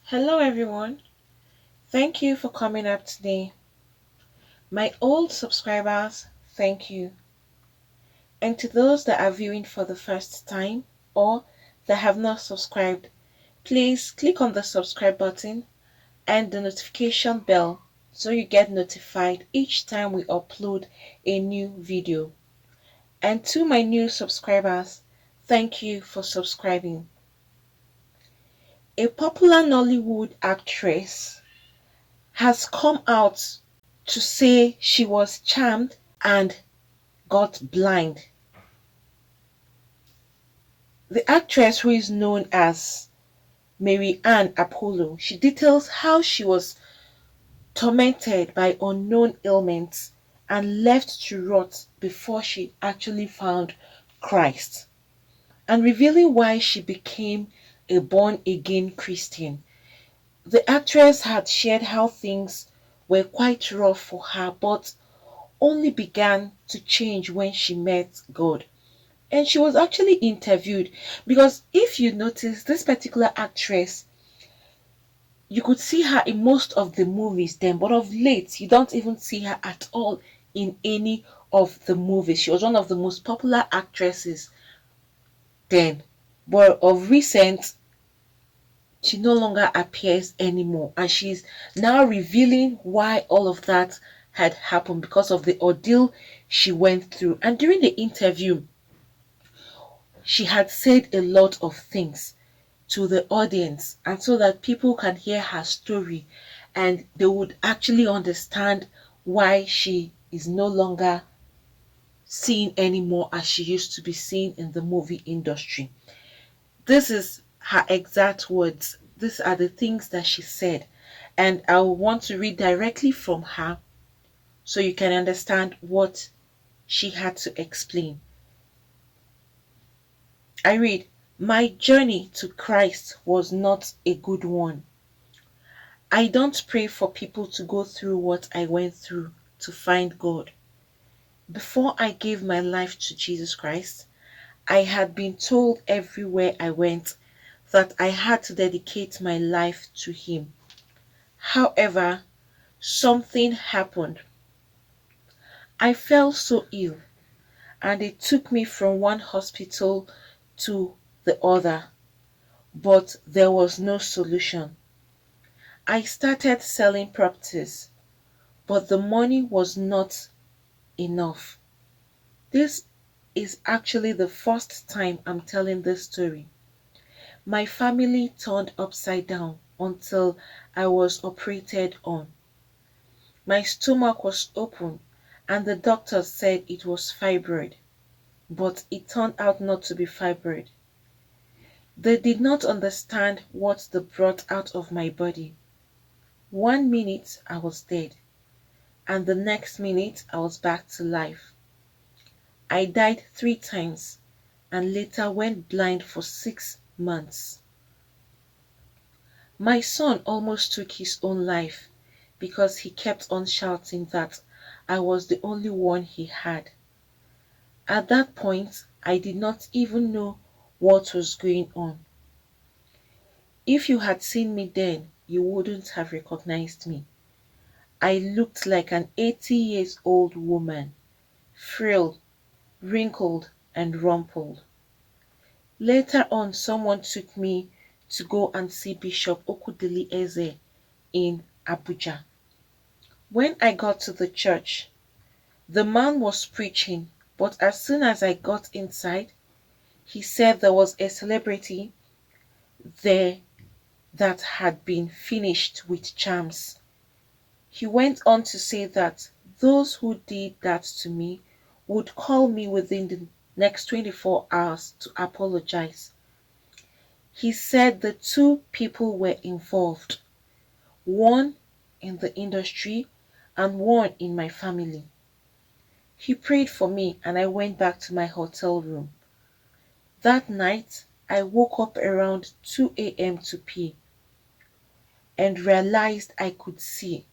Hello, everyone. Thank you for coming up today. My old subscribers, thank you. And to those that are viewing for the first time or that have not subscribed, please click on the subscribe button and the notification bell so you get notified each time we upload a new video. And to my new subscribers, thank you for subscribing. A popular Nollywood actress has come out to say she was charmed and got blind. The actress, who is known as Mary Ann Apollo, she details how she was tormented by unknown ailments and left to rot before she actually found Christ, and revealing why she became a born again Christian. The actress had shared how things were quite rough for her, but only began to change when she met God. And she was actually interviewed because if you notice, this particular actress, you could see her in most of the movies then, but of late, you don't even see her at all in any of the movies. She was one of the most popular actresses then, but of recent, she no longer appears anymore, and she's now revealing why all of that had happened because of the ordeal she went through. And during the interview, she had said a lot of things to the audience, and so that people can hear her story and they would actually understand why she is no longer seen anymore as she used to be seen in the movie industry. This is her exact words. These are the things that she said, and I want to read directly from her so you can understand what she had to explain. I read, "My journey to Christ was not a good one. I don't pray for people to go through what I went through to find God. Before I gave my life to Jesus Christ, I had been told everywhere I went that I had to dedicate my life to Him. However, something happened. I fell so ill, and it took me from one hospital to the other, but there was no solution. I started selling properties, but the money was not enough. This is actually the first time I'm telling this story. My family turned upside down until I was operated on. My stomach was open and the doctor said it was fibroid, but it turned out not to be fibroid. They did not understand what they brought out of my body. One minute I was dead, and the next minute I was back to life. I died 3 times and later went blind for 6 months. My son almost took his own life because he kept on shouting that I was the only one he had. At that point, I did not even know what was going on. If you had seen me then, you wouldn't have recognized me. I looked like an 80 years old woman, frail, wrinkled, and rumpled. Later on, someone took me to go and see Bishop Okudili Eze in Abuja. When I got to the church, the man was preaching, but as soon as I got inside, he said there was a celebrity there that had been finished with charms. He went on to say that those who did that to me would call me within the next 24 hours to apologize. He said the two people were involved, one in the industry and one in my family. He prayed for me and I went back to my hotel room. That night, I woke up around 2 a.m. to pee and realized I could see.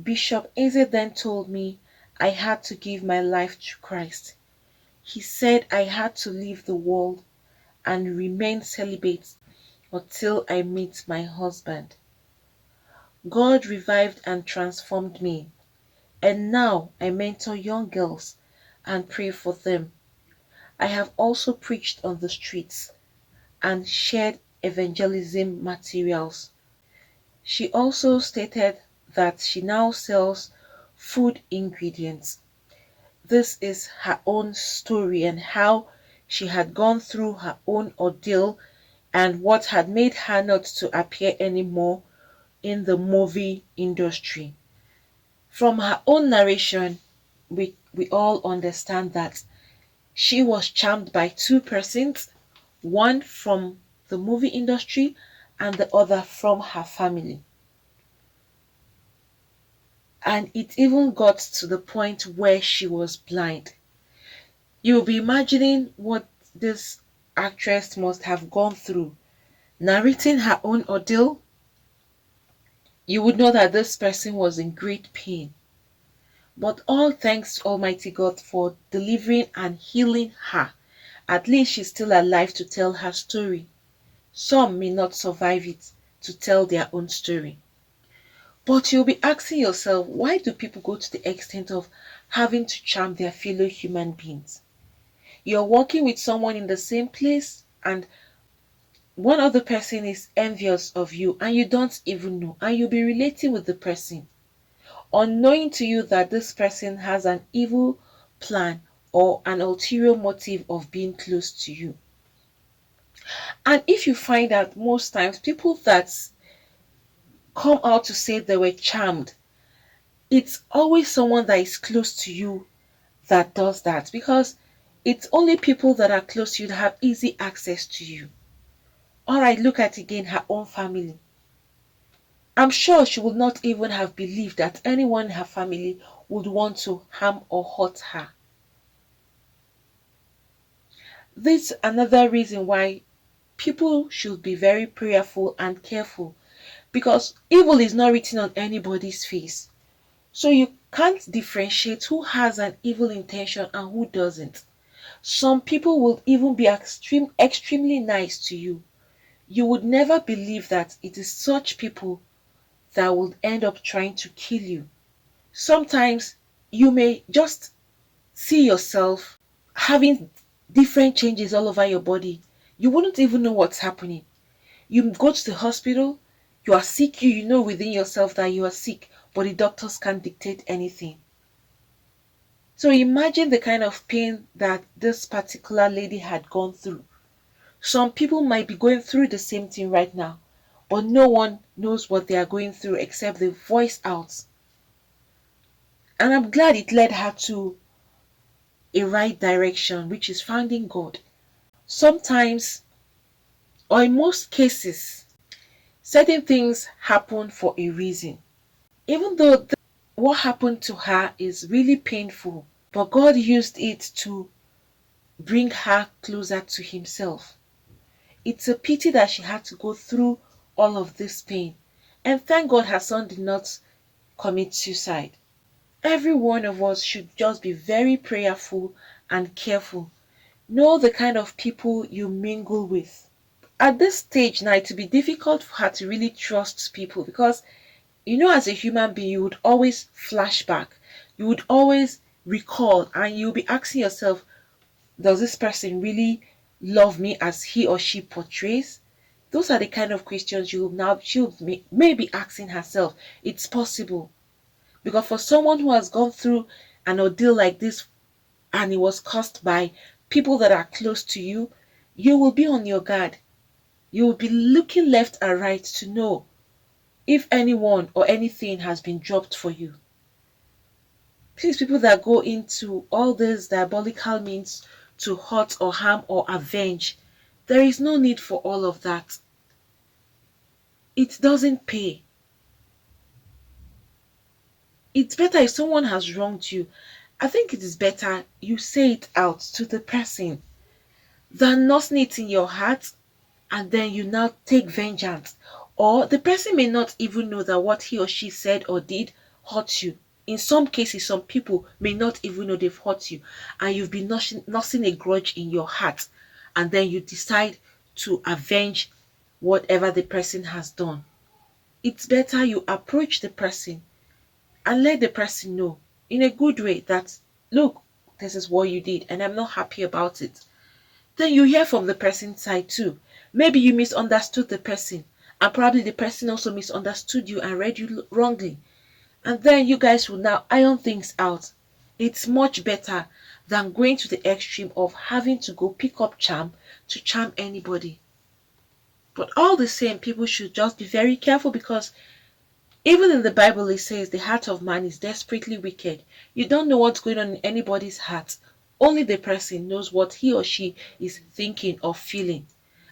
Bishop Eze then told me I had to give my life to Christ. He said I had to leave the world and remain celibate until I meet my husband. God revived and transformed me, and now I mentor young girls and pray for them. I have also preached on the streets and shared evangelism materials. She also stated that she now sells food ingredients. This is her own story and how she had gone through her own ordeal and what had made her not to appear anymore in the movie industry. From her own narration, we all understand that she was charmed by two persons, one from the movie industry and the other from her family. And it even got to the point where she was blind. You'll be imagining what this actress must have gone through. Narrating her own ordeal, you would know that this person was in great pain. But all thanks to Almighty God for delivering and healing her. At least she's still alive to tell her story. Some may not survive it to tell their own story. But you'll be asking yourself, why do people go to the extent of having to charm their fellow human beings? You're working with someone in the same place and one other person is envious of you and you don't even know, and you'll be relating with the person unknowing to you that this person has an evil plan or an ulterior motive of being close to you. And if you find out most times people that come out to say they were charmed, it's always someone that is close to you that does that, because it's only people that are close to you that have easy access to you. All right, look at again her own family. I'm sure she would not even have believed that anyone in her family would want to harm or hurt her. This is another reason why people should be very prayerful and careful, because evil is not written on anybody's face. So you can't differentiate who has an evil intention and who doesn't. Some people will even be extremely nice to you. You would never believe that it is such people that would end up trying to kill you. Sometimes you may just see yourself having different changes all over your body. You wouldn't even know what's happening. You go to the hospital, you are sick, you know within yourself that you are sick, but the doctors can't dictate anything. So imagine the kind of pain that this particular lady had gone through. Some people might be going through the same thing right now, but no one knows what they are going through except they voice out. And I'm glad it led her to a right direction, which is finding God. Sometimes, or in most cases, certain things happen for a reason. Even though what happened to her is really painful, but God used it to bring her closer to Himself. It's a pity that she had to go through all of this pain. And thank God her son did not commit suicide. Every one of us should just be very prayerful and careful. Know the kind of people you mingle with. At this stage now, it will be difficult for her to really trust people because, as a human being, you would always flash back. You would always recall and you'll be asking yourself, does this person really love me as he or she portrays? Those are the kind of questions she'll be asking herself. It's possible. Because for someone who has gone through an ordeal like this and it was caused by people that are close to you, you will be on your guard. You will be looking left and right to know if anyone or anything has been dropped for you. Please, people that go into all these diabolical means to hurt or harm or avenge, there is no need for all of that. It doesn't pay. It's better if someone has wronged you. I think it is better you say it out to the person than nursing it in your heart and then you now take vengeance. Or the person may not even know that what he or she said or did hurt you. In some cases, some people may not even know they've hurt you and you've been nursing a grudge in your heart and then you decide to avenge whatever the person has done. It's better you approach the person and let the person know in a good way that, look, this is what you did and I'm not happy about it. Then you hear from the person's side too. Maybe you misunderstood the person, and probably the person also misunderstood you and read you wrongly. And then you guys will now iron things out. It's much better than going to the extreme of having to go pick up charm to charm anybody. But all the same, people should just be very careful, because even in the Bible it says the heart of man is desperately wicked. You don't know what's going on in anybody's heart. Only the person knows what he or she is thinking or feeling.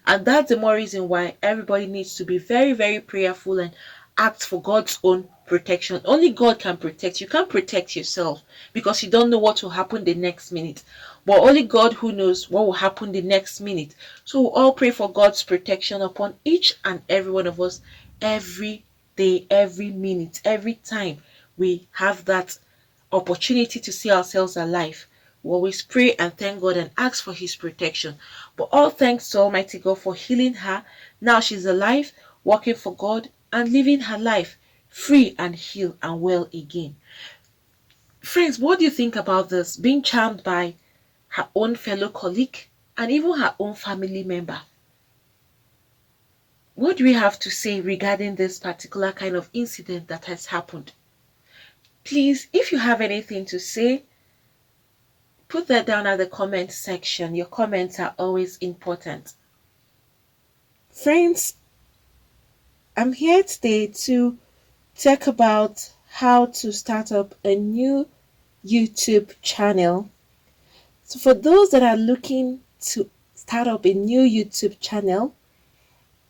And that's the more reason why everybody needs to be very, very prayerful and ask for God's own protection. Only God can protect you. You can't protect yourself because you don't know what will happen the next minute. But only God who knows what will happen the next minute. So we'll all pray for God's protection upon each and every one of us every day, every minute, every time we have that opportunity to see ourselves alive. We always pray and thank God and ask for His protection. But all thanks to Almighty God for healing her. Now she's alive, working for God and living her life free and healed and well again. Friends, what do you think about this? Being charmed by her own fellow colleague and even her own family member. What do we have to say regarding this particular kind of incident that has happened? Please, if you have anything to say, put that down at the comment section. Your comments are always important. Friends, I'm here today to talk about how to start up a new YouTube channel. So for those that are looking to start up a new YouTube channel,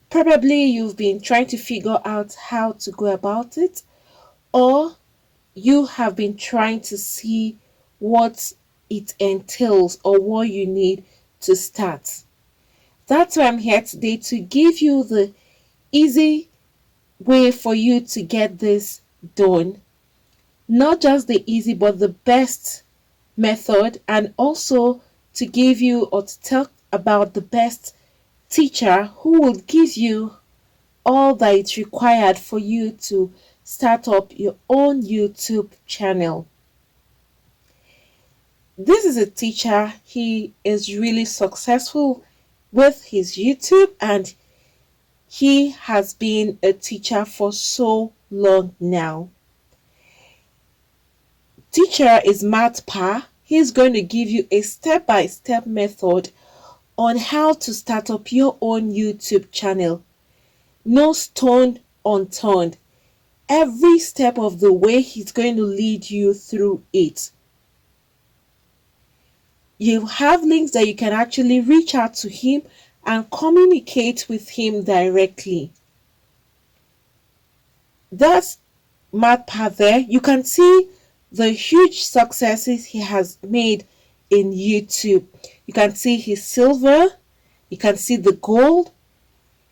probably you've been trying to figure out how to go about it, or you have been trying to see what it entails or what you need to start. That's why I'm here today, to give you the easy way for you to get this done. Not just the easy, but the best method, and also to give you or to talk about the best teacher who will give you all that is required for you to start up your own YouTube channel. This is a teacher. He is really successful with his YouTube, and he has been a teacher for so long now. Teacher is Matt Pa. He's going to give you a step-by-step method on how to start up your own YouTube channel. No stone unturned. Every step of the way, he's going to lead you through it. You have links that you can actually reach out to him and communicate with him directly. That's Matt Pa there. You can see the huge successes he has made in YouTube. You can see his silver, you can see the gold,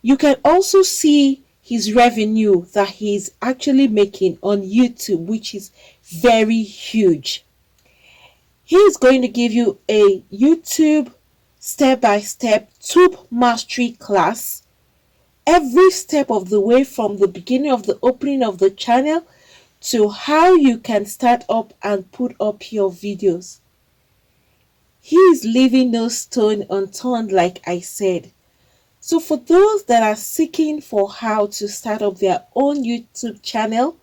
you can also see his revenue that he's actually making on YouTube, which is very huge. He's going to give you a YouTube step-by-step tube mastery class, every step of the way, from the beginning of the opening of the channel to how you can start up and put up your videos. He is leaving no stone unturned, like I said. So for those that are seeking for how to start up their own YouTube channel,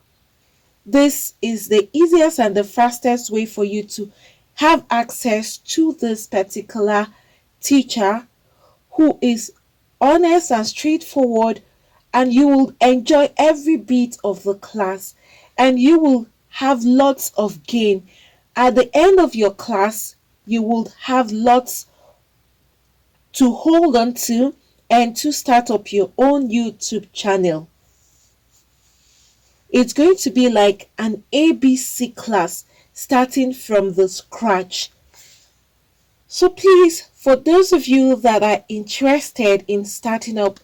this is the easiest and the fastest way for you to have access to this particular teacher who is honest and straightforward, and you will enjoy every bit of the class, and you will have lots of gain. At the end of your class, you will have lots to hold on to and to start up your own YouTube channel. It's going to be like an ABC class, starting from the scratch. So please, for those of you that are interested in starting up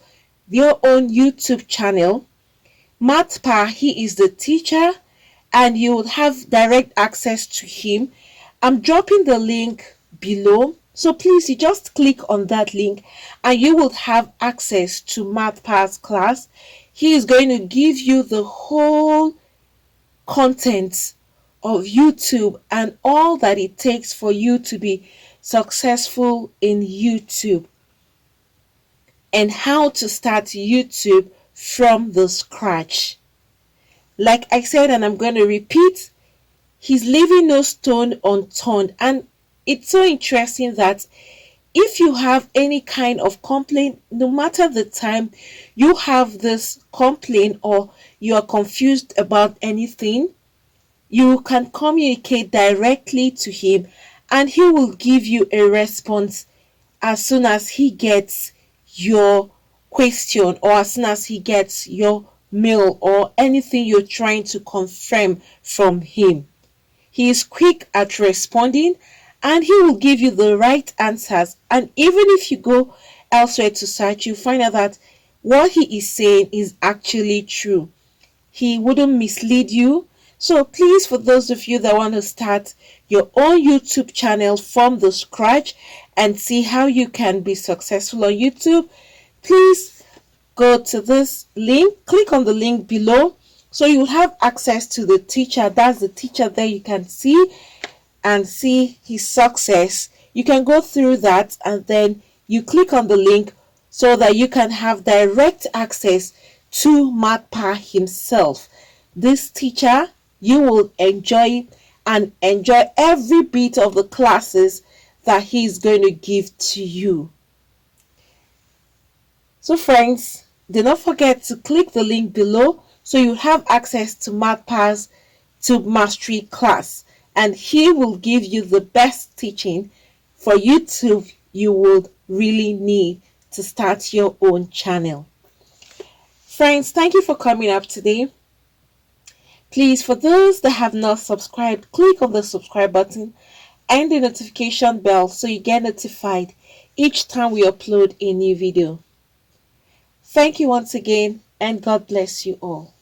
your own YouTube channel, Matt Pa, he is the teacher, and you will have direct access to him. I'm dropping the link below So please, you just click on that link and you will have access to Math Pass class. He is going to give you the whole content of YouTube and all that it takes for you to be successful in YouTube and how to start YouTube from the scratch. Like I said, and I'm going to repeat, he's leaving no stone unturned. And it's so interesting that if you have any kind of complaint, no matter the time you have this complaint or you are confused about anything, you can communicate directly to him and he will give you a response as soon as he gets your question or as soon as he gets your mail or anything you're trying to confirm from him. He is quick at responding and he will give you the right answers. And even if you go elsewhere to search, you find out that what he is saying is actually true. He wouldn't mislead you. So please, for those of you that want to start your own YouTube channel from the scratch and see how you can be successful on YouTube, please go to this link, click on the link below. So you'll have access to the teacher. That's the teacher there you can see and see his success. You can go through that and then you click on the link so that you can have direct access to Matpa himself. This teacher, you will enjoy and enjoy every bit of the classes that he's going to give to you. So friends, do not forget to click the link below so you have access to Matpa's Tube Mastery class, and he will give you the best teaching for YouTube you would really need to start your own channel. Friends, thank you for coming up today. Please, for those that have not subscribed, click on the subscribe button and the notification bell so you get notified each time we upload a new video. Thank you once again, and God bless you all.